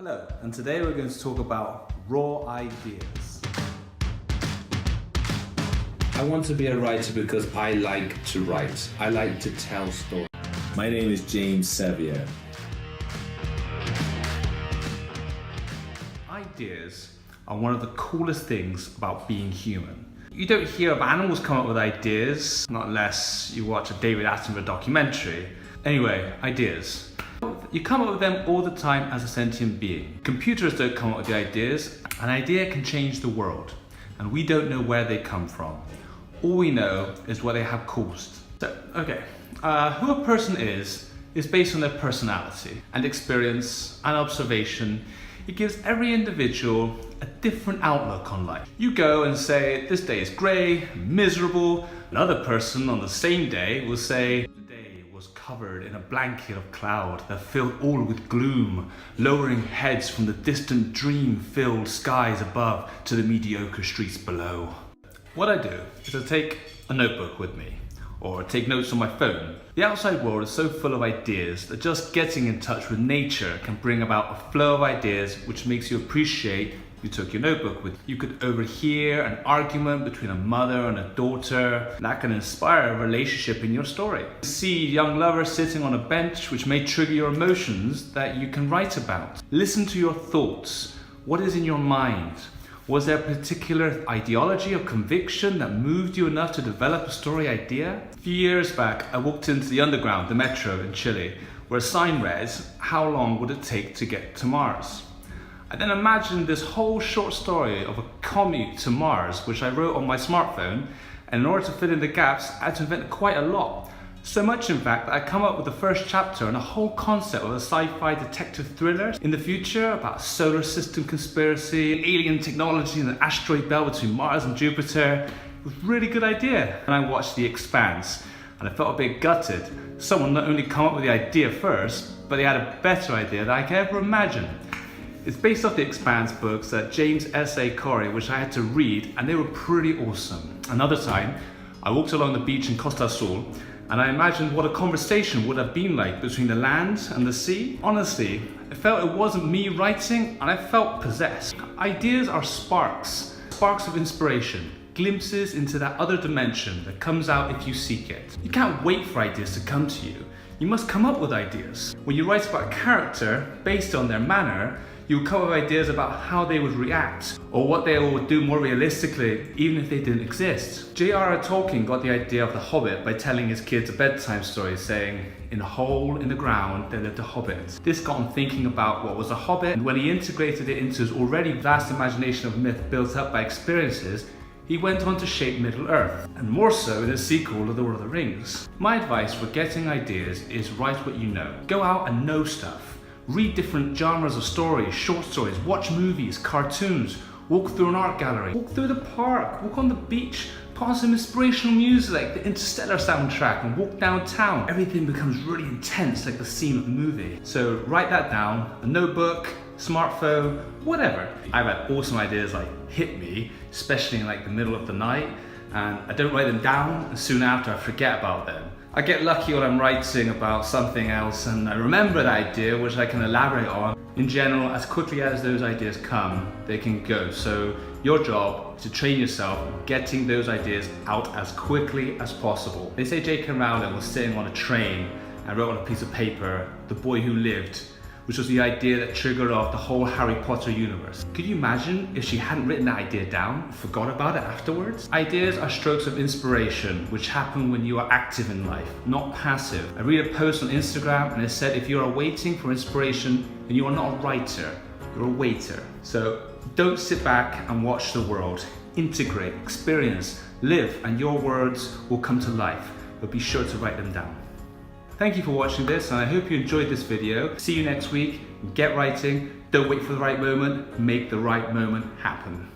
Hello, and today we're going to talk about raw ideas. I want to be a writer because I like to write. I like to tell stories. My name is James Seviour. Ideas are one of the coolest things about being human. You don't hear of animals come up with ideas, not unless you watch a David Attenborough documentary. Anyway, ideas. You come up with them all the time as a sentient being. Computers don't come up with the ideas. An idea can change the world, and we don't know where they come from. All we know is what they have caused. So, who a person is based on their personality and experience and observation. It gives every individual a different outlook on life. You go and say, this day is grey, miserable. Another person on the same day will say, the day was covered in a blanket of cloud that filled all with gloom, lowering heads from the distant dream-filled skies above to the mediocre streets below. What I do is I take a notebook with me, or take notes on my phone. The outside world is so full of ideas that just getting in touch with nature can bring about a flow of ideas which makes you appreciate you took your notebook with. You could overhear an argument between a mother and a daughter. That can inspire a relationship in your story. See young lovers sitting on a bench which may trigger your emotions that you can write about. Listen to your thoughts. What is in your mind? Was there a particular ideology or conviction that moved you enough to develop a story idea? A few years back, I walked into the underground, the metro in Chile, where a sign read, how long would it take to get to Mars? I then imagined this whole short story of a commute to Mars, which I wrote on my smartphone, and in order to fill in the gaps, I had to invent quite a lot. So much in fact that I come up with the first chapter and a whole concept of a sci-fi detective thriller in the future about a solar system conspiracy, alien technology and an asteroid belt between Mars and Jupiter. It was a really good idea. And I watched The Expanse and I felt a bit gutted. Someone not only come up with the idea first, but they had a better idea than I could ever imagine. It's based off the Expanse books that James S.A. Corey, which I had to read, and they were pretty awesome. Another time, I walked along the beach in Costa Azul and I imagined what a conversation would have been like between the land and the sea. Honestly, I felt it wasn't me writing and I felt possessed. Ideas are sparks of inspiration, glimpses into that other dimension that comes out if you seek it. You can't wait for ideas to come to you. You must come up with ideas. When you write about a character based on their manner, you'll come up with ideas about how they would react or what they would do more realistically even if they didn't exist. J.R.R. Tolkien got the idea of the Hobbit by telling his kids a bedtime story saying, in a hole in the ground there lived a hobbit. This got him thinking about what was a hobbit, and when he integrated it into his already vast imagination of myth built up by experiences, he went on to shape Middle-earth, and more so in the sequel of The Lord of the Rings. My advice for getting ideas is write what you know. Go out and know stuff. Read different genres of stories, short stories, watch movies, cartoons, walk through an art gallery, walk through the park, walk on the beach, put on some inspirational music like the Interstellar soundtrack and walk downtown. Everything becomes really intense like the scene of the movie. So write that down, a notebook, smartphone, whatever. I've had awesome ideas like hit me, especially in like the middle of the night, and I don't write them down and soon after I forget about them. I get lucky when I'm writing about something else and I remember that idea which I can elaborate on. In general, as quickly as those ideas come, they can go. So your job is to train yourself on getting those ideas out as quickly as possible. They say J.K. Rowling was sitting on a train and wrote on a piece of paper, "The Boy Who Lived," which was the idea that triggered off the whole Harry Potter universe. Could you imagine if she hadn't written that idea down and forgot about it afterwards? Ideas are strokes of inspiration which happen when you are active in life, not passive. I read a post on Instagram and it said if you are waiting for inspiration, then you are not a writer, you're a waiter. So don't sit back and watch the world. Integrate, experience, live, and your words will come to life, but be sure to write them down. Thank you for watching this, and I hope you enjoyed this video. See you next week. Get writing. Don't wait for the right moment. Make the right moment happen.